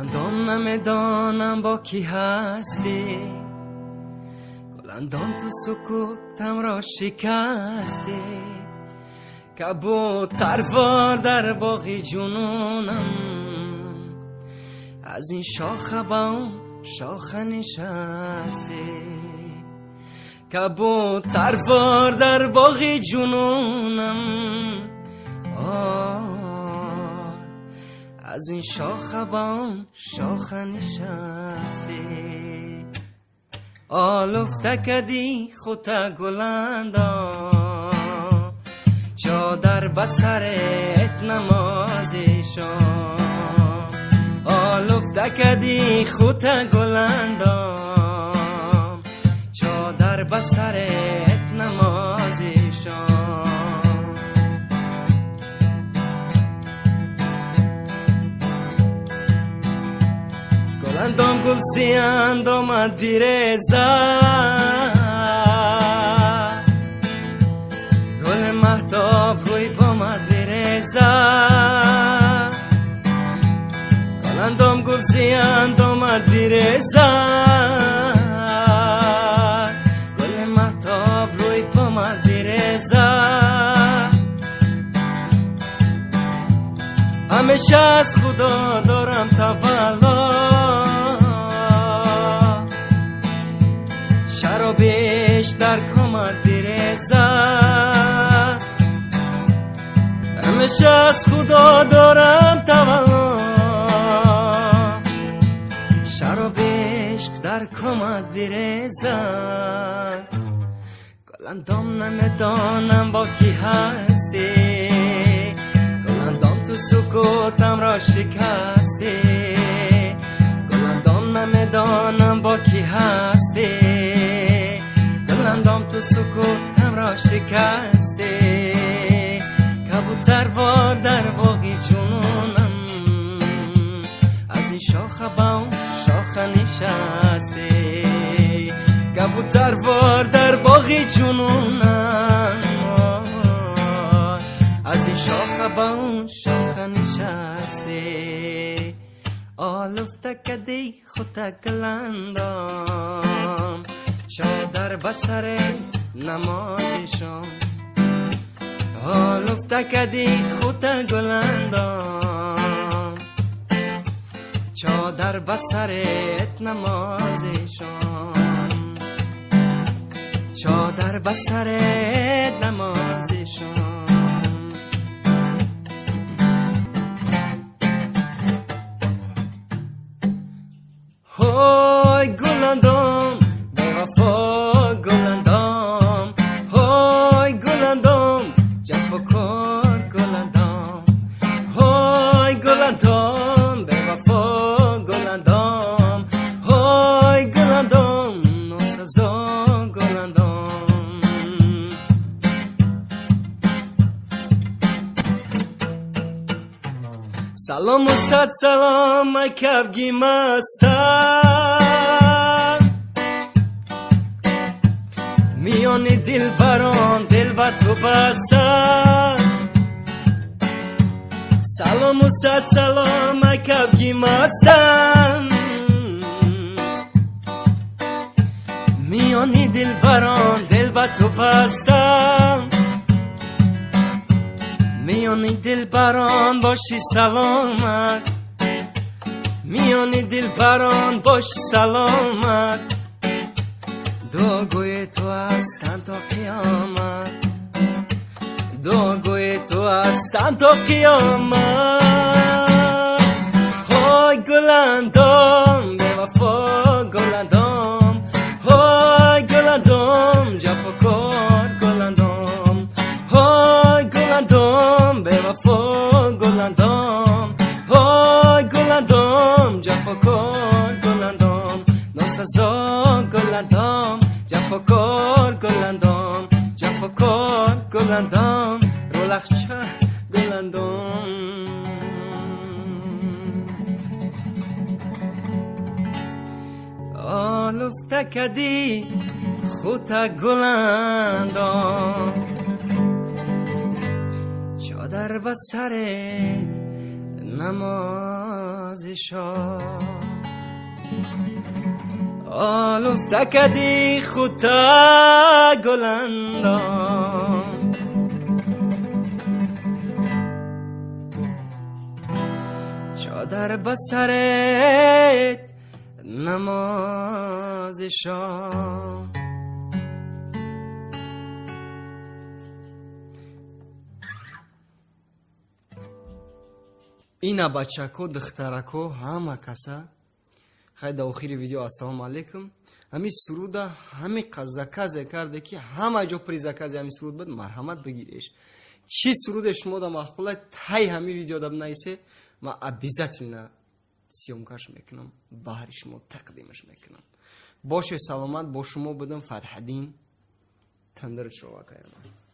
گلندام نمیدانم با کی هستی، گلندام تو سکوتم را شکستی. کبوتر بار در باغی جنونم، از این شاخه با اون شاخه نشستی. کبوتر بار در باغی جنونم، از این شاخه با اون شاخه نشستی. آلفته کدی خودت گلندام، چادر بسرت نمازشان. آلفته کدی خودت گلندام، چادر بسرت نمازشان. گلندام گل سیند آمد بیرزد، گل مهتاب روی بامد بیرزد. گلندام گل سیند آمد بیرزد، گل مهتاب روی بامد بیرزد. همیشه از خدا دارم تولا، شرابش در کمد بیرزد. همیشه از خدا دارم تولا، شرابش در کمد بیرزد. گلندام نمیدانم با کی هستی، گلندام تو سکوتم را شکستی. گلندام نمیدانم با کی هستی، گلندام تو سکوتم را شکستی. کبوتر بار در باغی جنونم، از این شاخه با اون شاخه نشستی. کبوتر بار در باغی جنونم، از این شاخه با اون شاخه نشستی. آلفته کدی خودت گلندام، چادر بسر نمازشان. آلفته کدی خودت گلندام، چادر بسرت نمازشان. چادر بسرت نمازشان. های گلندام بوفا گلندام، های گلندام جفا کن گلندام. های گلندام بوفا گلندام، های گلندام ناسزا گلندام. سلام و صد سلام ای کبگی مستم، میانی دل بران دل با تو بستم. سلام و صد سلام ای کبگی مستم، میانی دل بران دل با تو بستم. میانی دل بران باشی سلامت، میانی دل بران باشی سلامت. دعاگوی تو هستن تا قیامت، دعاگوی تو هستن تا قیامت. های گلندام بوفا گلندام، های گلندام جفا کن گلندام. های گلندام بوفا گلندام، های گلندام جفا کن گلندام. ناسزا گلندام جفا کن گلندام، جفا کن گلندام رولخچه گلندام. آلفته کدی خودت گلندام، چادر بسرت نماز نازشا آلفته کدی خوتا گلندان چادر بسرت نمازشا اینا بچکو دخترکو همه کسا خیلی در آخر ویدیو السلام علیکم همی سروده همی قزکازه کرده که همه جا پریزکازه همی سرود بود مرحمت بگیریش چی سروده شما دا مخبوله تای همی ویدیو دا بنایسه ما обязательно سیومکش میکنم بهر شما تقدیمش میکنم باشه سلامت با شما بدم فتح دین تندرت شما کنم